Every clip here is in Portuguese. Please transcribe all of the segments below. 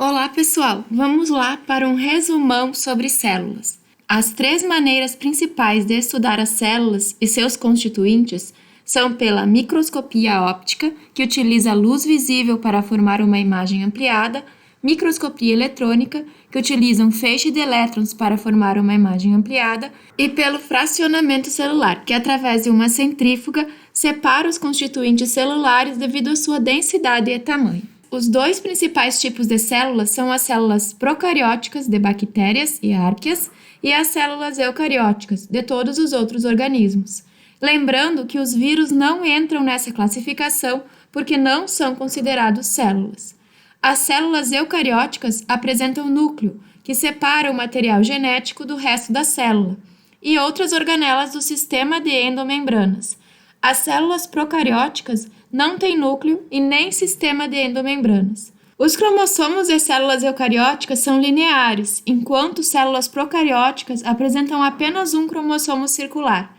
Olá, pessoal! Vamos lá para um resumão sobre células. As três maneiras principais de estudar as células e seus constituintes são pela microscopia óptica, que utiliza a luz visível para formar uma imagem ampliada, microscopia eletrônica, que utiliza um feixe de elétrons para formar uma imagem ampliada, e pelo fracionamento celular, que através de uma centrífuga separa os constituintes celulares devido à sua densidade e tamanho. Os dois principais tipos de células são as células procarióticas de bactérias e arqueias e as células eucarióticas de todos os outros organismos. Lembrando que os vírus não entram nessa classificação porque não são considerados células. As células eucarióticas apresentam núcleo, que separa o material genético do resto da célula, e outras organelas do sistema de endomembranas. As células procarióticas não têm núcleo e nem sistema de endomembranas. Os cromossomos de células eucarióticas são lineares, enquanto células procarióticas apresentam apenas um cromossomo circular.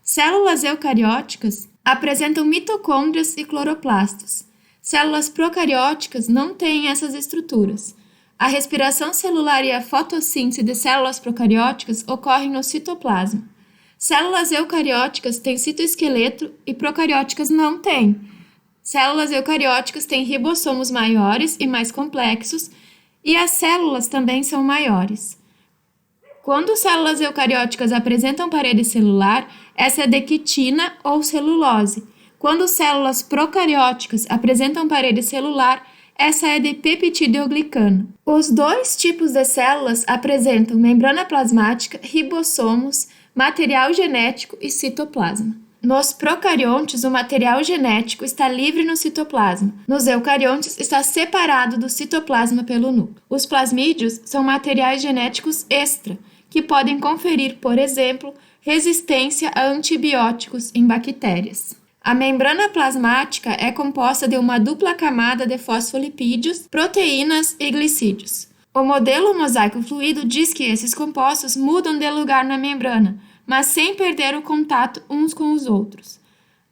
Células eucarióticas apresentam mitocôndrias e cloroplastos. Células procarióticas não têm essas estruturas. A respiração celular e a fotossíntese de células procarióticas ocorrem no citoplasma. Células eucarióticas têm citoesqueleto e procarióticas não têm. Células eucarióticas têm ribossomos maiores e mais complexos, e as células também são maiores. Quando células eucarióticas apresentam parede celular, essa é de quitina ou celulose. Quando células procarióticas apresentam parede celular, essa é de peptidoglicano. Os dois tipos de células apresentam membrana plasmática, ribossomos, material genético e citoplasma. Nos procariontes, o material genético está livre no citoplasma. Nos eucariontes, está separado do citoplasma pelo núcleo. Os plasmídeos são materiais genéticos extra, que podem conferir, por exemplo, resistência a antibióticos em bactérias. A membrana plasmática é composta de uma dupla camada de fosfolipídios, proteínas e glicídios. O modelo mosaico fluido diz que esses compostos mudam de lugar na membrana, mas sem perder o contato uns com os outros.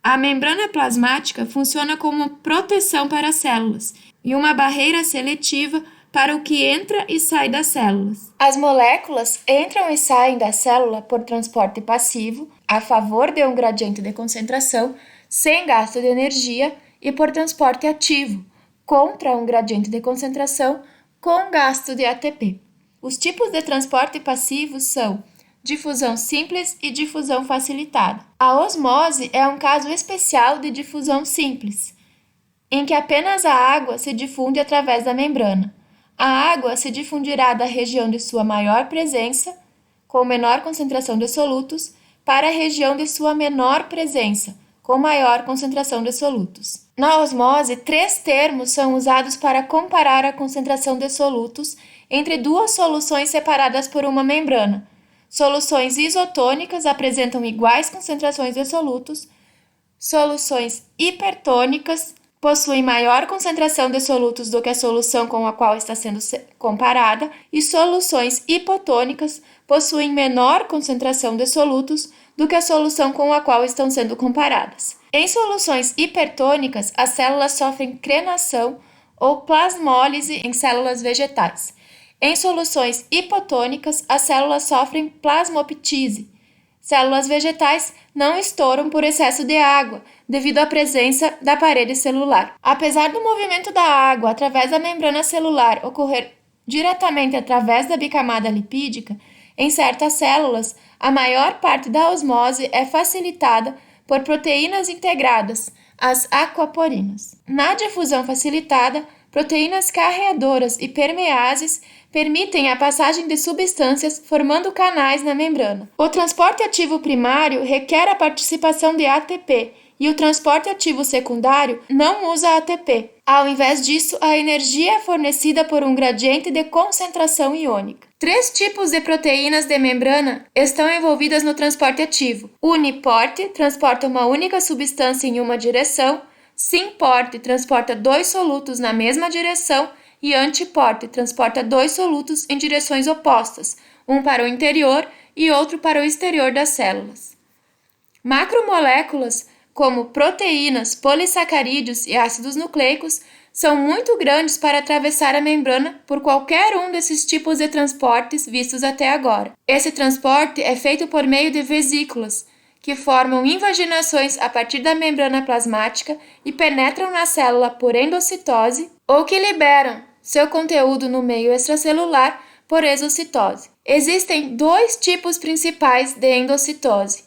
A membrana plasmática funciona como proteção para as células e uma barreira seletiva para o que entra e sai das células. As moléculas entram e saem da célula por transporte passivo, a favor de um gradiente de concentração, sem gasto de energia, e por transporte ativo, contra um gradiente de concentração, com gasto de ATP. Os tipos de transporte passivo são difusão simples e difusão facilitada. A osmose é um caso especial de difusão simples, em que apenas a água se difunde através da membrana. A água se difundirá da região de sua maior presença, com menor concentração de solutos, para a região de sua menor presença, com maior concentração de solutos. Na osmose, três termos são usados para comparar a concentração de solutos entre duas soluções separadas por uma membrana. Soluções isotônicas apresentam iguais concentrações de solutos, soluções hipertônicas possuem maior concentração de solutos do que a solução com a qual está sendo comparada, e soluções hipotônicas possuem menor concentração de solutos do que a solução com a qual estão sendo comparadas. Em soluções hipertônicas, as células sofrem crenação ou plasmólise em células vegetais. Em soluções hipotônicas, as células sofrem plasmoptise. Células vegetais não estouram por excesso de água, devido à presença da parede celular. Apesar do movimento da água através da membrana celular ocorrer diretamente através da bicamada lipídica, em certas células, a maior parte da osmose é facilitada por proteínas integradas, as aquaporinas. Na difusão facilitada, proteínas carreadoras e permeases permitem a passagem de substâncias formando canais na membrana. O transporte ativo primário requer a participação de ATP e o transporte ativo secundário não usa ATP. Ao invés disso, a energia é fornecida por um gradiente de concentração iônica. Três tipos de proteínas de membrana estão envolvidas no transporte ativo. Uniporte transporta uma única substância em uma direção, simporte transporta dois solutos na mesma direção e antiporte transporta dois solutos em direções opostas, um para o interior e outro para o exterior das células. Macromoléculas, como proteínas, polissacarídeos e ácidos nucleicos, são muito grandes para atravessar a membrana por qualquer um desses tipos de transportes vistos até agora. Esse transporte é feito por meio de vesículas, que formam invaginações a partir da membrana plasmática e penetram na célula por endocitose, ou que liberam seu conteúdo no meio extracelular por exocitose. Existem dois tipos principais de endocitose: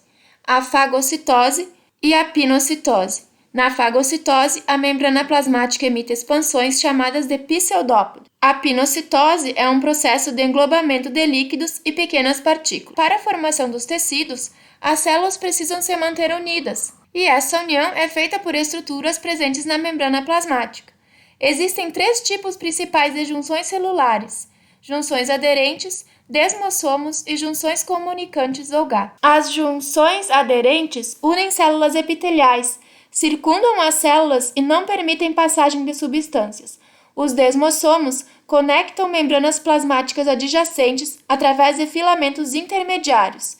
a fagocitose e a pinocitose. Na fagocitose, a membrana plasmática emite expansões chamadas de pseudópolis. A pinocitose é um processo de englobamento de líquidos e pequenas partículas. Para a formação dos tecidos, as células precisam se manter unidas, e essa união é feita por estruturas presentes na membrana plasmática. Existem três tipos principais de junções celulares: junções aderentes, desmossomos e junções comunicantes ou GAP. As junções aderentes unem células epiteliais, circundam as células e não permitem passagem de substâncias. Os desmossomos conectam membranas plasmáticas adjacentes através de filamentos intermediários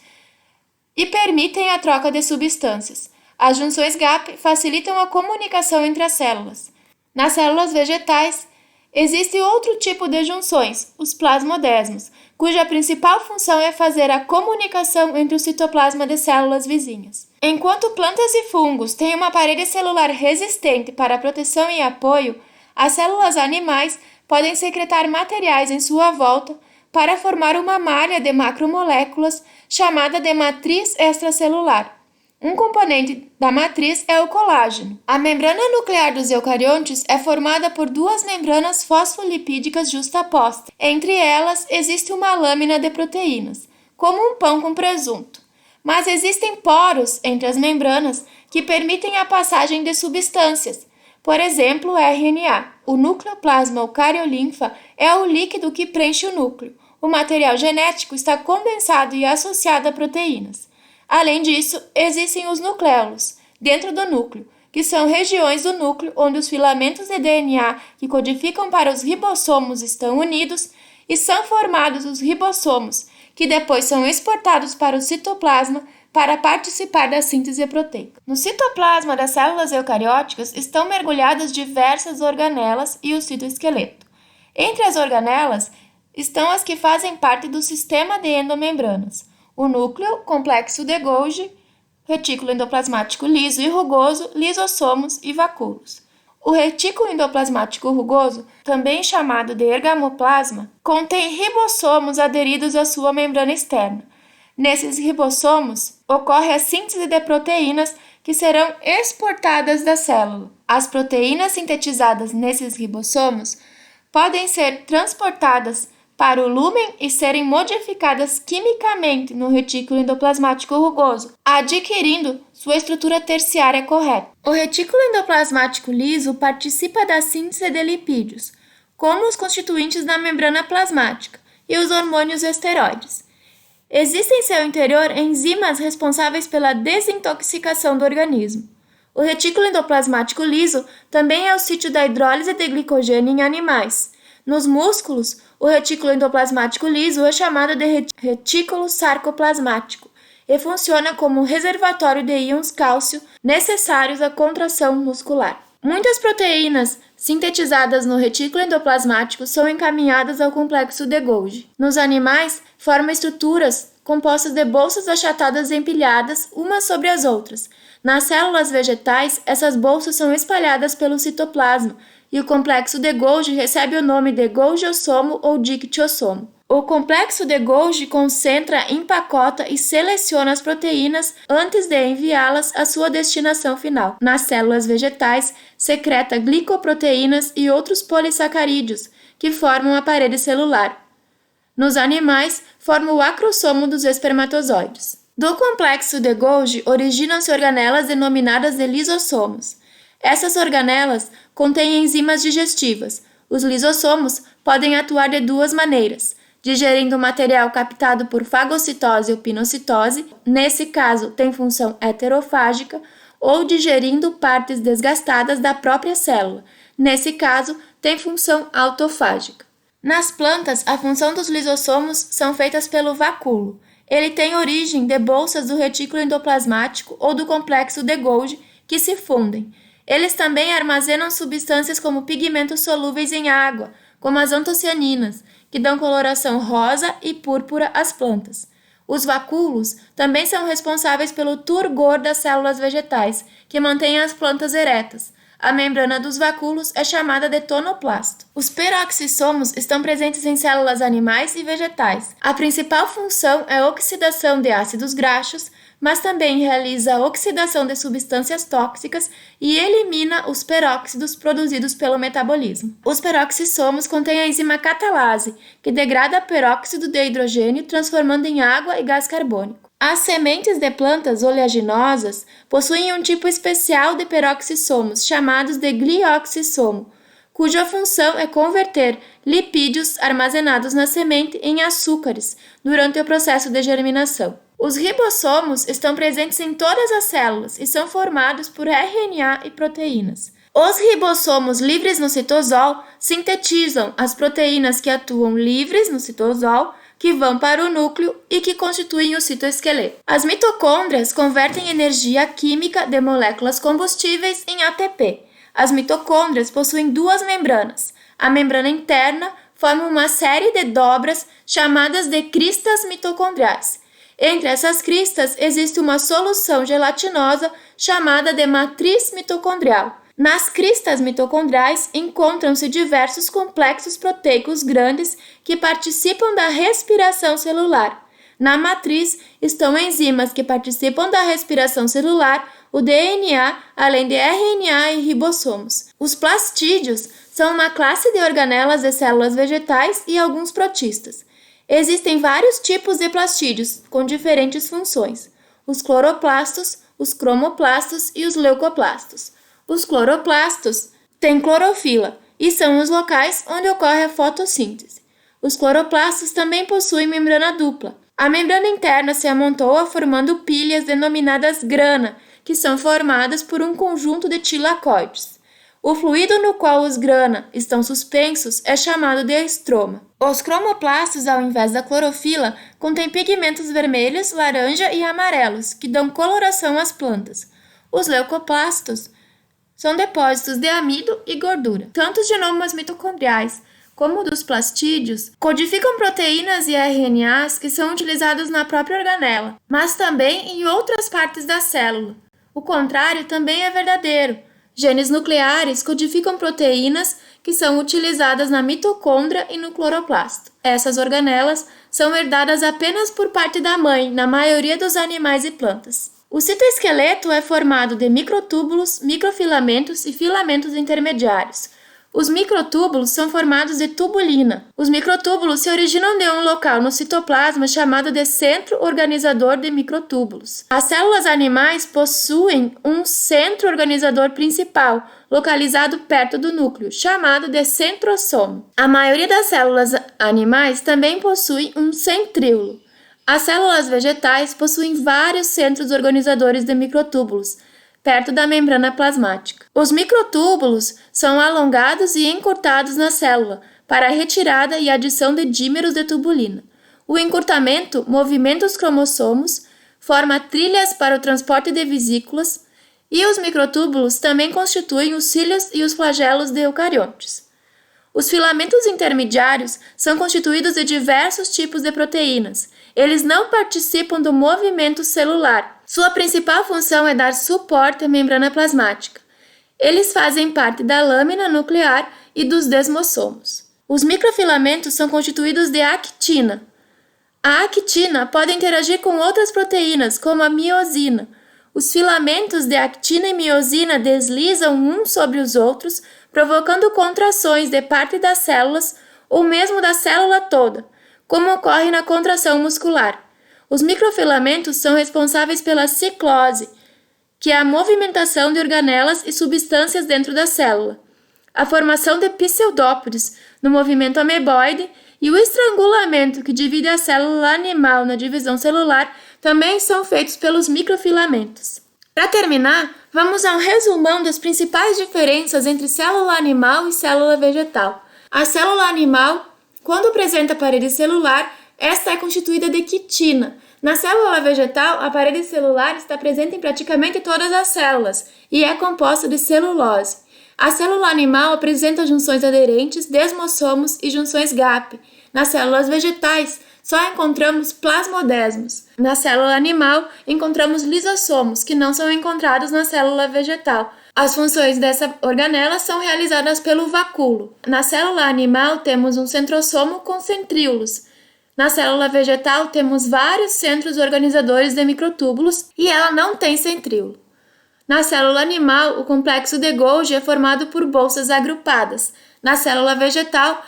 e permitem a troca de substâncias. As junções GAP facilitam a comunicação entre as células. Nas células vegetais, existe outro tipo de junções, os plasmodesmos, cuja principal função é fazer a comunicação entre o citoplasma de células vizinhas. Enquanto plantas e fungos têm uma parede celular resistente para proteção e apoio, as células animais podem secretar materiais em sua volta para formar uma malha de macromoléculas chamada de matriz extracelular. Um componente da matriz é o colágeno. A membrana nuclear dos eucariontes é formada por duas membranas fosfolipídicas justapostas. Entre elas existe uma lâmina de proteínas, como um pão com presunto. Mas existem poros entre as membranas que permitem a passagem de substâncias, por exemplo, o RNA. O nucleoplasma ou cariolinfa é o líquido que preenche o núcleo. O material genético está condensado e associado a proteínas. Além disso, existem os nucléolos, dentro do núcleo, que são regiões do núcleo onde os filamentos de DNA que codificam para os ribossomos estão unidos, e são formados os ribossomos, que depois são exportados para o citoplasma para participar da síntese proteica. No citoplasma das células eucarióticas estão mergulhadas diversas organelas e o citoesqueleto. Entre as organelas estão as que fazem parte do sistema de endomembranas: o núcleo, complexo de Golgi, retículo endoplasmático liso e rugoso, lisossomos e vacúolos. O retículo endoplasmático rugoso, também chamado de ergamoplasma, contém ribossomos aderidos à sua membrana externa. Nesses ribossomos, ocorre a síntese de proteínas que serão exportadas da célula. As proteínas sintetizadas nesses ribossomos podem ser transportadas para o lúmen e serem modificadas quimicamente no retículo endoplasmático rugoso, adquirindo sua estrutura terciária correta. O retículo endoplasmático liso participa da síntese de lipídios, como os constituintes da membrana plasmática e os hormônios esteroides. Existem em seu interior enzimas responsáveis pela desintoxicação do organismo. O retículo endoplasmático liso também é o sítio da hidrólise de glicogênio em animais. Nos músculos, o retículo endoplasmático liso é chamado de retículo sarcoplasmático e funciona como reservatório de íons cálcio necessários à contração muscular. Muitas proteínas sintetizadas no retículo endoplasmático são encaminhadas ao complexo de Golgi. Nos animais, formam estruturas compostas de bolsas achatadas empilhadas umas sobre as outras. Nas células vegetais, essas bolsas são espalhadas pelo citoplasma, e o complexo de Golgi recebe o nome de Golgiossomo ou dictiossomo. O complexo de Golgi concentra, empacota e seleciona as proteínas antes de enviá-las à sua destinação final. Nas células vegetais, secreta glicoproteínas e outros polissacarídeos, que formam a parede celular. Nos animais, forma o acrossomo dos espermatozoides. Do complexo de Golgi originam-se organelas denominadas de lisossomos. Essas organelas contêm enzimas digestivas. Os lisossomos podem atuar de duas maneiras: digerindo o material captado por fagocitose ou pinocitose, nesse caso tem função heterofágica, ou digerindo partes desgastadas da própria célula, nesse caso tem função autofágica. Nas plantas, a função dos lisossomos são feitas pelo vacúolo. Ele tem origem de bolsas do retículo endoplasmático ou do complexo de Golgi que se fundem. Eles também armazenam substâncias como pigmentos solúveis em água, como as antocianinas, que dão coloração rosa e púrpura às plantas. Os vacúolos também são responsáveis pelo turgor das células vegetais, que mantêm as plantas eretas. A membrana dos vacúolos é chamada de tonoplasto. Os peroxissomos estão presentes em células animais e vegetais. A principal função é a oxidação de ácidos graxos, mas também realiza a oxidação de substâncias tóxicas e elimina os peróxidos produzidos pelo metabolismo. Os peroxissomos contêm a enzima catalase, que degrada peróxido de hidrogênio, transformando em água e gás carbônico. As sementes de plantas oleaginosas possuem um tipo especial de peroxissomos, chamados de glioxissomo, cuja função é converter lipídios armazenados na semente em açúcares durante o processo de germinação. Os ribossomos estão presentes em todas as células e são formados por RNA e proteínas. Os ribossomos livres no citosol sintetizam as proteínas que atuam livres no citosol, que vão para o núcleo e que constituem o citoesqueleto. As mitocôndrias convertem energia química de moléculas combustíveis em ATP. As mitocôndrias possuem duas membranas. A membrana interna forma uma série de dobras chamadas de cristas mitocondriais. Entre essas cristas existe uma solução gelatinosa chamada de matriz mitocondrial. Nas cristas mitocondriais encontram-se diversos complexos proteicos grandes que participam da respiração celular. Na matriz estão enzimas que participam da respiração celular, o DNA, além de RNA e ribossomos. Os plastídeos são uma classe de organelas de células vegetais e alguns protistas. Existem vários tipos de plastídeos com diferentes funções: os cloroplastos, os cromoplastos e os leucoplastos. Os cloroplastos têm clorofila e são os locais onde ocorre a fotossíntese. Os cloroplastos também possuem membrana dupla. A membrana interna se amontoa formando pilhas denominadas grana, que são formadas por um conjunto de tilacoides. O fluido no qual os grana estão suspensos é chamado de estroma. Os cromoplastos, ao invés da clorofila, contêm pigmentos vermelhos, laranja e amarelos, que dão coloração às plantas. Os leucoplastos são depósitos de amido e gordura. Tanto os genomas mitocondriais como dos plastídeos codificam proteínas e RNAs que são utilizados na própria organela, mas também em outras partes da célula. O contrário também é verdadeiro. Genes nucleares codificam proteínas que são utilizadas na mitocôndria e no cloroplasto. Essas organelas são herdadas apenas por parte da mãe, na maioria dos animais e plantas. O citoesqueleto é formado de microtúbulos, microfilamentos e filamentos intermediários. Os microtúbulos são formados de tubulina. Os microtúbulos se originam de um local no citoplasma chamado de centro organizador de microtúbulos. As células animais possuem um centro organizador principal, localizado perto do núcleo, chamado de centrosomo. A maioria das células animais também possui um centríolo. As células vegetais possuem vários centros organizadores de microtúbulos, perto da membrana plasmática. Os microtúbulos são alongados e encurtados na célula para a retirada e adição de dímeros de tubulina. O encurtamento movimenta os cromossomos, forma trilhas para o transporte de vesículas e os microtúbulos também constituem os cílios e os flagelos de eucariontes. Os filamentos intermediários são constituídos de diversos tipos de proteínas. Eles não participam do movimento celular. Sua principal função é dar suporte à membrana plasmática. Eles fazem parte da lâmina nuclear e dos desmossomos. Os microfilamentos são constituídos de actina. A actina pode interagir com outras proteínas, como a miosina. Os filamentos de actina e miosina deslizam uns sobre os outros, provocando contrações de parte das células ou mesmo da célula toda, como ocorre na contração muscular. Os microfilamentos são responsáveis pela ciclose, que é a movimentação de organelas e substâncias dentro da célula, a formação de pseudópodes no movimento ameboide e o estrangulamento que divide a célula animal na divisão celular também são feitos pelos microfilamentos. Para terminar, vamos a um resumão das principais diferenças entre célula animal e célula vegetal. A célula animal, quando apresenta parede celular, esta é constituída de quitina. Na célula vegetal, a parede celular está presente em praticamente todas as células e é composta de celulose. A célula animal apresenta junções aderentes, desmossomos e junções gap. Nas células vegetais, só encontramos plasmodesmos. Na célula animal, encontramos lisossomos, que não são encontrados na célula vegetal. As funções dessa organela são realizadas pelo vacúolo. Na célula animal, temos um centrosomo com centríolos. Na célula vegetal, temos vários centros organizadores de microtúbulos e ela não tem centríolo. Na célula animal, o complexo de Golgi é formado por bolsas agrupadas. Na célula vegetal,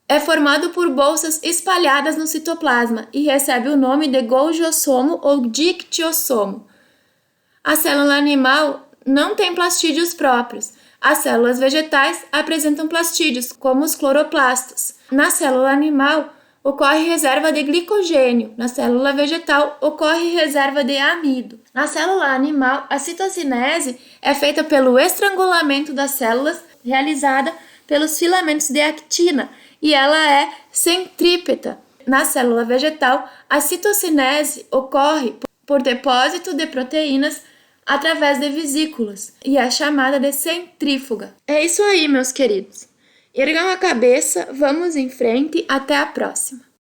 é formado por bolsas espalhadas no citoplasma e recebe o nome de golgiossomo ou dictiossomo. A célula animal não tem plastídeos próprios. As células vegetais apresentam plastídeos, como os cloroplastos. Na célula animal, ocorre reserva de glicogênio. Na célula vegetal, ocorre reserva de amido. Na célula animal, a citocinese é feita pelo estrangulamento das células, realizada pelos filamentos de actina, e ela é centrípeta. Na célula vegetal, a citocinese ocorre por depósito de proteínas através de vesículas e é chamada de centrífuga. É isso aí, meus queridos. Ergam a cabeça, vamos em frente, até a próxima.